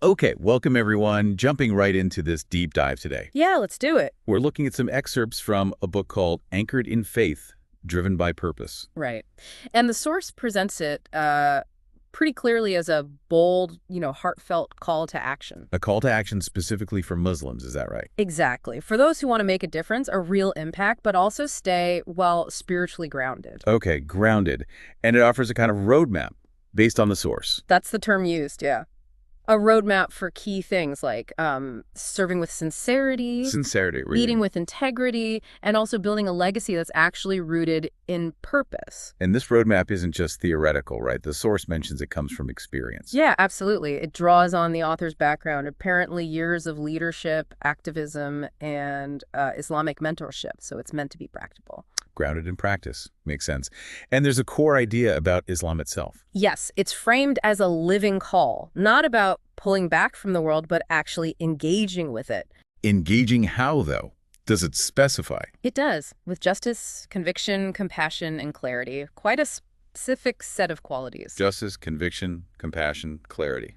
Okay, welcome everyone. Jumping right into this deep dive today. Yeah, let's do it. We're looking at some excerpts from a book called Anchored in Faith, Driven by Purpose. Right. And the source presents it pretty clearly as a bold, heartfelt call to action. A call to action specifically for Muslims, is that right? Exactly. For those who want to make a difference, a real impact, but also stay, well, spiritually grounded. Okay, grounded. And it offers a kind of roadmap based on the source. That's the term used, yeah. A roadmap for key things like serving with sincerity, Sincerity, leading really. with integrity, and also building a legacy that's actually rooted in purpose. And this roadmap isn't just theoretical, right? The source mentions it comes from experience. Yeah, absolutely. It draws on the author's background, apparently years of leadership, activism, and Islamic mentorship, so it's meant to be practical. Grounded in practice. Makes sense. And there's a core idea about Islam itself. Yes, it's framed as a living call, not about pulling back from the world, but actually engaging with it. Engaging how, though? Does it specify? It does, with justice, conviction, compassion, and clarity. Quite a specific set of qualities. Justice, conviction, compassion, clarity.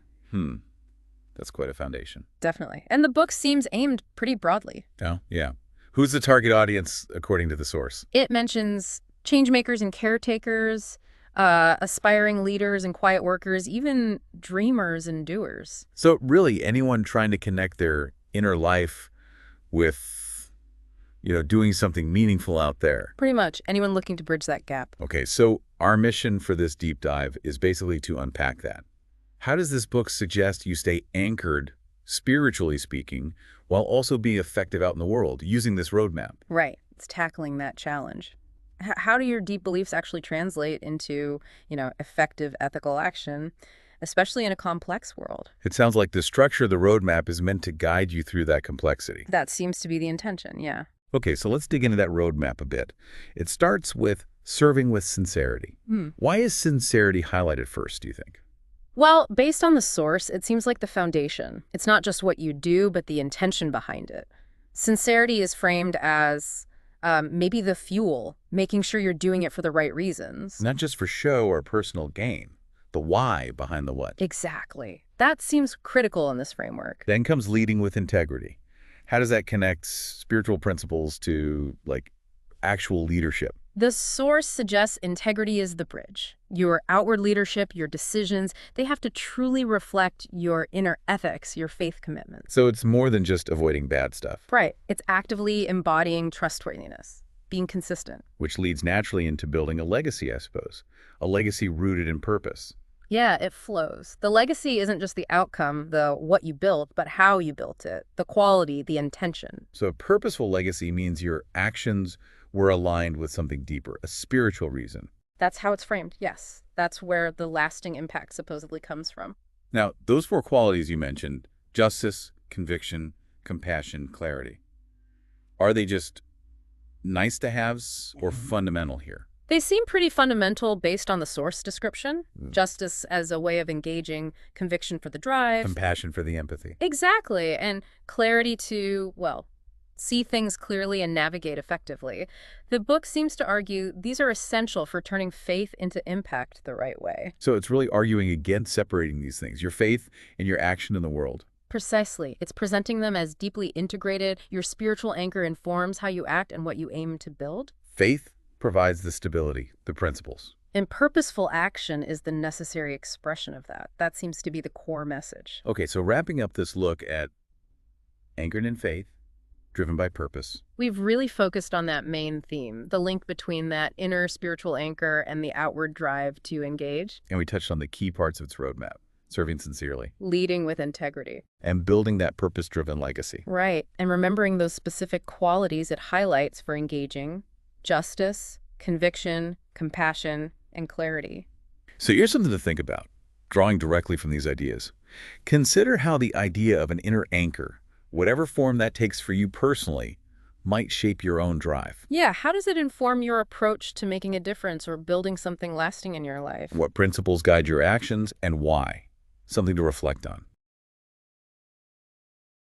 That's quite a foundation. Definitely. And the book seems aimed pretty broadly. Oh, yeah. Who's the target audience according to the source? It mentions changemakers and caretakers, aspiring leaders and quiet workers, even dreamers and doers. So really anyone trying to connect their inner life with, doing something meaningful out there. Pretty much anyone looking to bridge that gap. Okay, so our mission for this deep dive is basically to unpack that. How does this book suggest you stay anchored, spiritually speaking, while also being effective out in the world using this roadmap? Right. It's tackling that challenge. How do your deep beliefs actually translate into, effective ethical action, especially in a complex world? It sounds like the structure of the roadmap is meant to guide you through that complexity. That seems to be the intention, yeah. Okay, so let's dig into that roadmap a bit. It starts with serving with sincerity. Why is sincerity highlighted first, do you think? Well, based on the source, it seems like the foundation. It's not just what you do, but the intention behind it. Sincerity is framed as maybe the fuel, making sure you're doing it for the right reasons. Not just for show or personal gain. The why behind the what. Exactly. That seems critical in this framework. Then comes leading with integrity. How does that connect spiritual principles to, actual leadership? The source suggests integrity is the bridge. Your outward leadership, your decisions, they have to truly reflect your inner ethics, your faith commitments. So it's more than just avoiding bad stuff. Right. It's actively embodying trustworthiness, being consistent. Which leads naturally into building a legacy, I suppose. A legacy rooted in purpose. Yeah, it flows. The legacy isn't just the outcome, the what you built, but how you built it, the quality, the intention. So a purposeful legacy means your actions were aligned with something deeper, a spiritual reason. That's how it's framed, yes. That's where the lasting impact supposedly comes from. Now, those four qualities you mentioned, justice, conviction, compassion, clarity, are they just nice to haves or fundamental here? They seem pretty fundamental based on the source description. Justice as a way of engaging, conviction for the drive. Compassion for the empathy. Exactly. And clarity to, well, see things clearly and navigate effectively. The book seems to argue these are essential for turning faith into impact the right way. So it's really arguing against separating these things, your faith and your action in the world. Precisely. It's presenting them as deeply integrated. Your spiritual anchor informs how you act and what you aim to build. Faith provides the stability, the principles. And purposeful action is the necessary expression of that. That seems to be the core message. Okay, so wrapping up this look at anchored in faith, driven by purpose. We've really focused on that main theme, the link between that inner spiritual anchor and the outward drive to engage. And we touched on the key parts of its roadmap, serving sincerely. Leading with integrity. And building that purpose-driven legacy. Right. And remembering those specific qualities it highlights for engaging: justice, conviction, compassion, and clarity. So here's something to think about, drawing directly from these ideas. Consider how the idea of an inner anchor, whatever form that takes for you personally, might shape your own drive. Yeah, how does it inform your approach to making a difference or building something lasting in your life? What principles guide your actions and why? Something to reflect on.